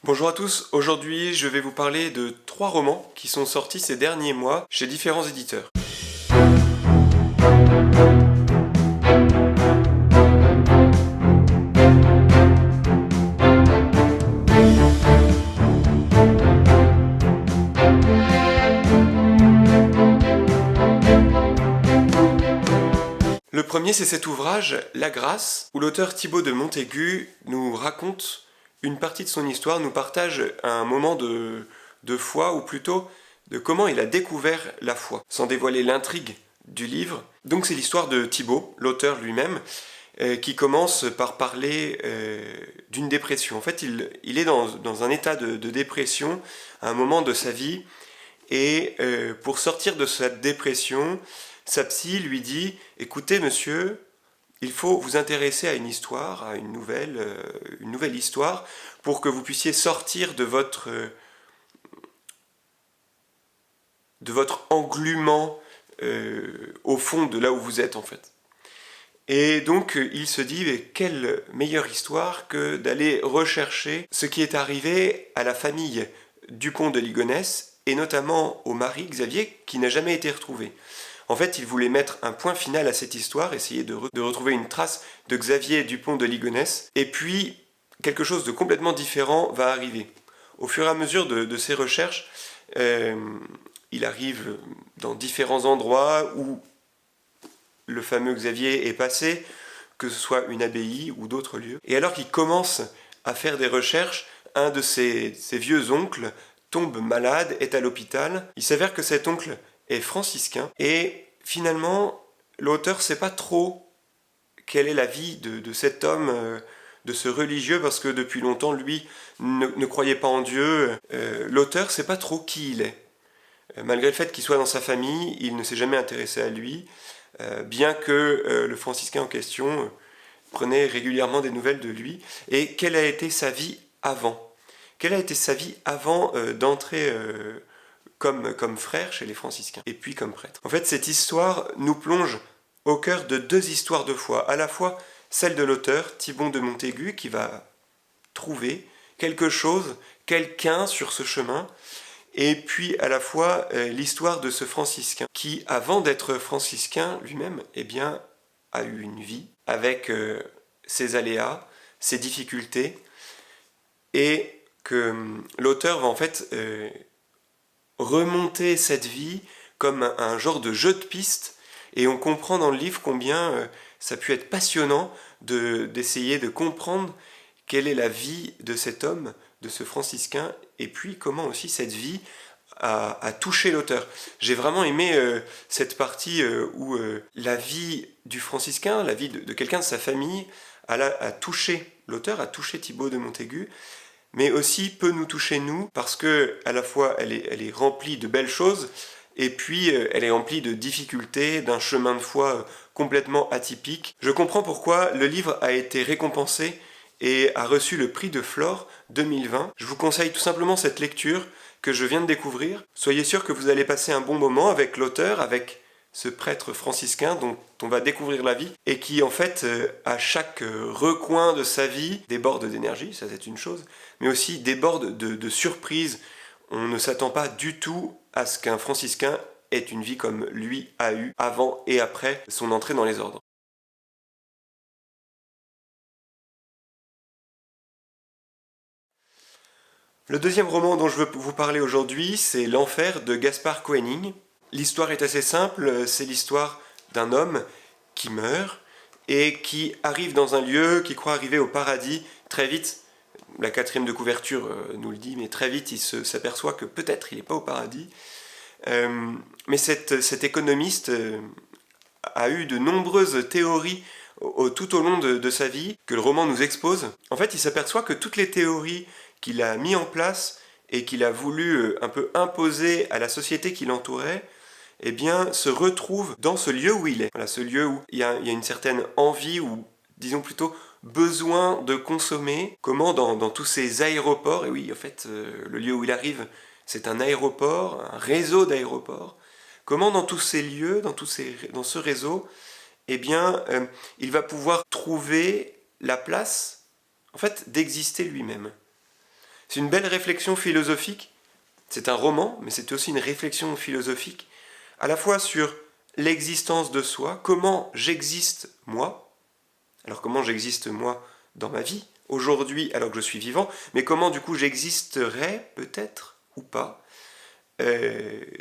Bonjour à tous, aujourd'hui je vais vous parler de 3 romans qui sont sortis ces derniers mois chez différents éditeurs. Le premier, c'est cet ouvrage, La Grâce, où l'auteur Thibaut de Montaigu nous raconte une partie de son histoire, nous partage un moment de foi, ou plutôt de comment il a découvert la foi, sans dévoiler l'intrigue du livre. Donc c'est l'histoire de Thibaut, l'auteur lui-même, qui commence par parler d'une dépression. En fait, il est dans un état de dépression à un moment de sa vie, et pour sortir de cette dépression, sa psy lui dit « Écoutez, monsieur, il faut vous intéresser à une histoire, à une nouvelle histoire, pour que vous puissiez sortir de votre englument au fond de là où vous êtes, en fait. » Et donc il se dit, mais quelle meilleure histoire que d'aller rechercher ce qui est arrivé à la famille Dupont de Ligonnès, et notamment au mari Xavier, qui n'a jamais été retrouvé. En fait, il voulait mettre un point final à cette histoire, essayer de retrouver une trace de Xavier Dupont de Ligonnès, et puis quelque chose de complètement différent va arriver. Au fur et à mesure de ses recherches, il arrive dans différents endroits où le fameux Xavier est passé, que ce soit une abbaye ou d'autres lieux. Et alors qu'il commence à faire des recherches, un de ses vieux oncles tombe malade, est à l'hôpital. Il s'avère que cet oncle est franciscain, et finalement, l'auteur ne sait pas trop quelle est la vie de cet homme, de ce religieux, parce que depuis longtemps, lui, ne croyait pas en Dieu. L'auteur ne sait pas trop qui il est. Malgré le fait qu'il soit dans sa famille, il ne s'est jamais intéressé à lui, bien que le franciscain en question prenait régulièrement des nouvelles de lui. Et quelle a été sa vie avant ? Quelle a été sa vie avant d'entrer comme frère chez les franciscains, et puis comme prêtre ? En fait, cette histoire nous plonge au cœur de 2 histoires de foi, à la fois celle de l'auteur, Thibaut de Montaigu, qui va trouver quelque chose, quelqu'un sur ce chemin, et puis à la fois l'histoire de ce franciscain, qui, avant d'être franciscain lui-même, eh bien, a eu une vie avec ses aléas, ses difficultés, et que l'auteur va en fait remonter cette vie comme un genre de jeu de piste, et on comprend dans le livre combien ça a pu être passionnant d'essayer de comprendre quelle est la vie de cet homme, de ce franciscain, et puis comment aussi cette vie a touché l'auteur. J'ai vraiment aimé cette partie où la vie du franciscain, la vie de quelqu'un de sa famille, a touché l'auteur, a touché Thibaut de Montaigu, mais aussi peut nous toucher nous, parce que à la fois elle est remplie de belles choses, et puis elle est remplie de difficultés, d'un chemin de foi complètement atypique. Je comprends pourquoi le livre a été récompensé et a reçu le prix de Flore 2020. Je vous conseille tout simplement cette lecture que je viens de découvrir. Soyez sûr que vous allez passer un bon moment avec l'auteur, avec ce prêtre franciscain dont on va découvrir la vie, et qui en fait, à chaque recoin de sa vie, déborde d'énergie, ça c'est une chose, mais aussi déborde de surprises. On ne s'attend pas du tout à ce qu'un franciscain ait une vie comme lui a eu avant et après son entrée dans les ordres. Le deuxième roman dont je veux vous parler aujourd'hui, c'est L'Enfer de Gaspard Koenig. L'histoire est assez simple, c'est l'histoire d'un homme qui meurt et qui arrive dans un lieu, qui croit arriver au paradis. Très vite, la 4e de couverture nous le dit, mais très vite il s'aperçoit que peut-être il n'est pas au paradis. Mais cet économiste a eu de nombreuses théories tout au long de sa vie, que le roman nous expose. En fait, il s'aperçoit que toutes les théories qu'il a mis en place et qu'il a voulu un peu imposer à la société qui l'entourait, eh bien, se retrouvent dans ce lieu où il est. Voilà, ce lieu où il y a une certaine envie, ou disons plutôt besoin de consommer. Comment dans tous ces aéroports, et oui, en fait, le lieu où il arrive, c'est un aéroport, un réseau d'aéroports. Comment dans tous ces lieux, dans ce réseau, eh bien, il va pouvoir trouver la place, en fait, d'exister lui-même. C'est une belle réflexion philosophique. C'est un roman, mais c'est aussi une réflexion philosophique, à la fois sur l'existence de soi, comment j'existe moi, alors comment j'existe moi dans ma vie, aujourd'hui alors que je suis vivant, mais comment du coup j'existerai peut-être ou pas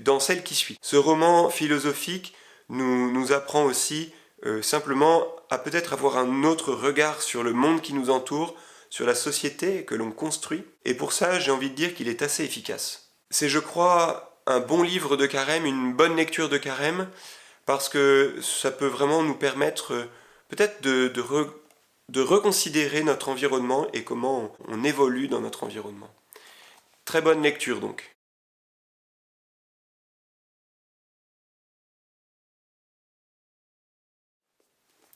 dans celle qui suit. Ce roman philosophique nous apprend aussi simplement à peut-être avoir un autre regard sur le monde qui nous entoure, sur la société que l'on construit, et pour ça j'ai envie de dire qu'il est assez efficace. C'est, je crois, un bon livre de carême, une bonne lecture de carême, parce que ça peut vraiment nous permettre peut-être de reconsidérer notre environnement et comment on évolue dans notre environnement. Très bonne lecture donc.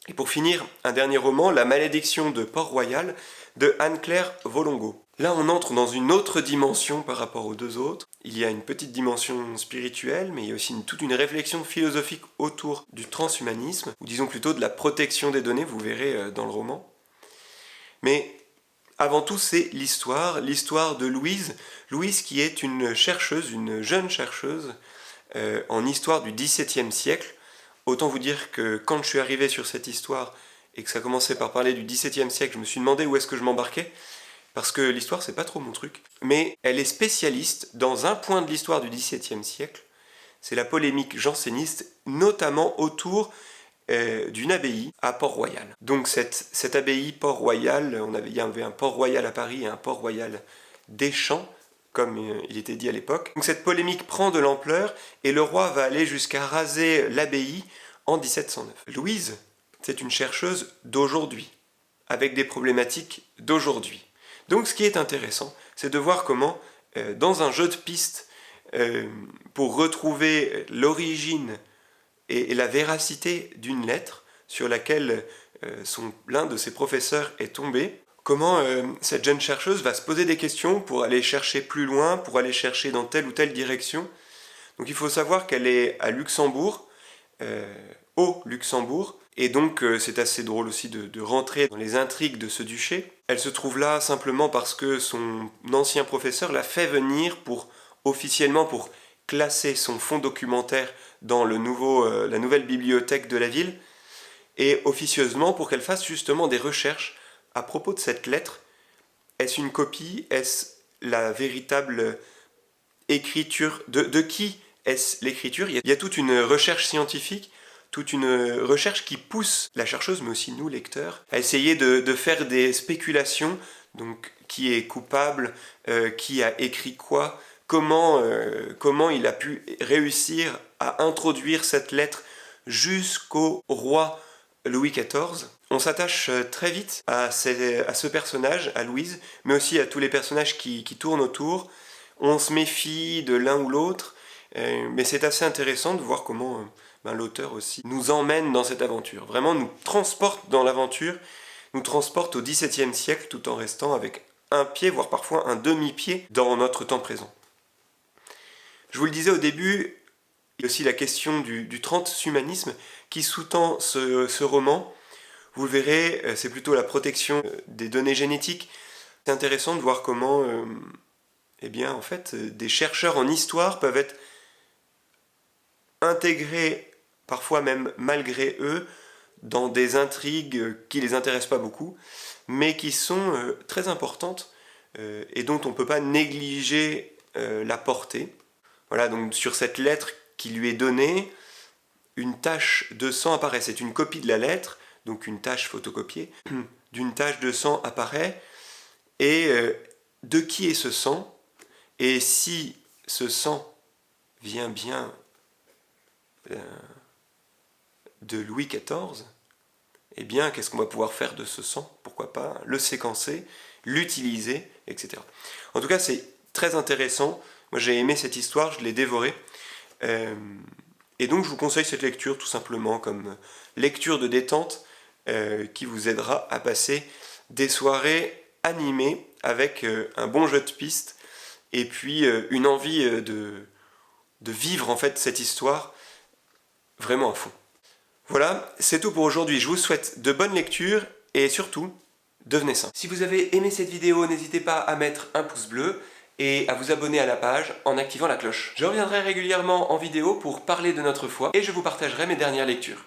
Et pour finir, un dernier roman, La malédiction de Port-Royal, de Anne-Claire Volongo. Là, on entre dans une autre dimension par rapport aux deux autres. Il y a une petite dimension spirituelle, mais il y a aussi toute une réflexion philosophique autour du transhumanisme, ou disons plutôt de la protection des données, vous verrez dans le roman. Mais avant tout, c'est l'histoire de Louise. Louise qui est une chercheuse, une jeune chercheuse en histoire du XVIIe siècle. Autant vous dire que quand je suis arrivé sur cette histoire et que ça commençait par parler du XVIIe siècle, je me suis demandé où est-ce que je m'embarquais, parce que l'histoire c'est pas trop mon truc. Mais elle est spécialiste dans un point de l'histoire du XVIIe siècle, c'est la polémique janséniste, notamment autour d'une abbaye à Port-Royal. Donc cette abbaye Port-Royal, il y avait un Port-Royal à Paris et un Port-Royal des Champs, comme il était dit à l'époque. Donc cette polémique prend de l'ampleur et le roi va aller jusqu'à raser l'abbaye en 1709. Louise, c'est une chercheuse d'aujourd'hui, avec des problématiques d'aujourd'hui. Donc ce qui est intéressant, c'est de voir comment, dans un jeu de pistes, pour retrouver l'origine et la véracité d'une lettre sur laquelle l'un de ses professeurs est tombé, comment cette jeune chercheuse va se poser des questions pour aller chercher plus loin, pour aller chercher dans telle ou telle direction. Donc il faut savoir qu'elle est à Luxembourg, au Luxembourg, et donc c'est assez drôle aussi de rentrer dans les intrigues de ce duché. Elle se trouve là simplement parce que son ancien professeur l'a fait venir officiellement pour classer son fonds documentaire dans la nouvelle bibliothèque de la ville, et officieusement pour qu'elle fasse justement des recherches à propos de cette lettre. Est-ce une copie? Est-ce la véritable écriture? De qui est-ce l'écriture? Il y a toute une recherche scientifique, toute une recherche qui pousse la chercheuse, mais aussi nous, lecteurs, à essayer de faire des spéculations. Donc, qui est coupable? Qui a écrit quoi? Comment il a pu réussir à introduire cette lettre jusqu'au roi Louis XIV. On s'attache très vite à ce personnage, à Louise, mais aussi à tous les personnages qui tournent autour. On se méfie de l'un ou l'autre, mais c'est assez intéressant de voir comment l'auteur aussi nous emmène dans cette aventure. Vraiment nous transporte dans l'aventure, nous transporte au XVIIe siècle tout en restant avec un pied, voire parfois un demi-pied dans notre temps présent. Je vous le disais au début, il y a aussi la question du transhumanisme qui sous-tend ce roman. Vous le verrez, c'est plutôt la protection des données génétiques. C'est intéressant de voir comment en fait, des chercheurs en histoire peuvent être intégrés, parfois même malgré eux, dans des intrigues qui ne les intéressent pas beaucoup, mais qui sont très importantes et dont on ne peut pas négliger la portée. Voilà, donc sur cette lettre qui lui est donnée, une tache de sang apparaît. C'est une copie de la lettre, donc une tache photocopiée, d'une tache de sang apparaît. Et de qui est ce sang? Et si ce sang vient bien de Louis XIV, eh bien, qu'est-ce qu'on va pouvoir faire de ce sang? Pourquoi pas le séquencer, l'utiliser, etc. En tout cas, c'est très intéressant. Moi, j'ai aimé cette histoire, je l'ai dévorée. Et donc, je vous conseille cette lecture tout simplement comme lecture de détente qui vous aidera à passer des soirées animées avec un bon jeu de pistes et puis une envie de vivre en fait cette histoire vraiment à fond. Voilà, c'est tout pour aujourd'hui. Je vous souhaite de bonnes lectures et surtout, devenez saint. Si vous avez aimé cette vidéo, n'hésitez pas à mettre un pouce bleu et à vous abonner à la page en activant la cloche. Je reviendrai régulièrement en vidéo pour parler de notre foi et je vous partagerai mes dernières lectures.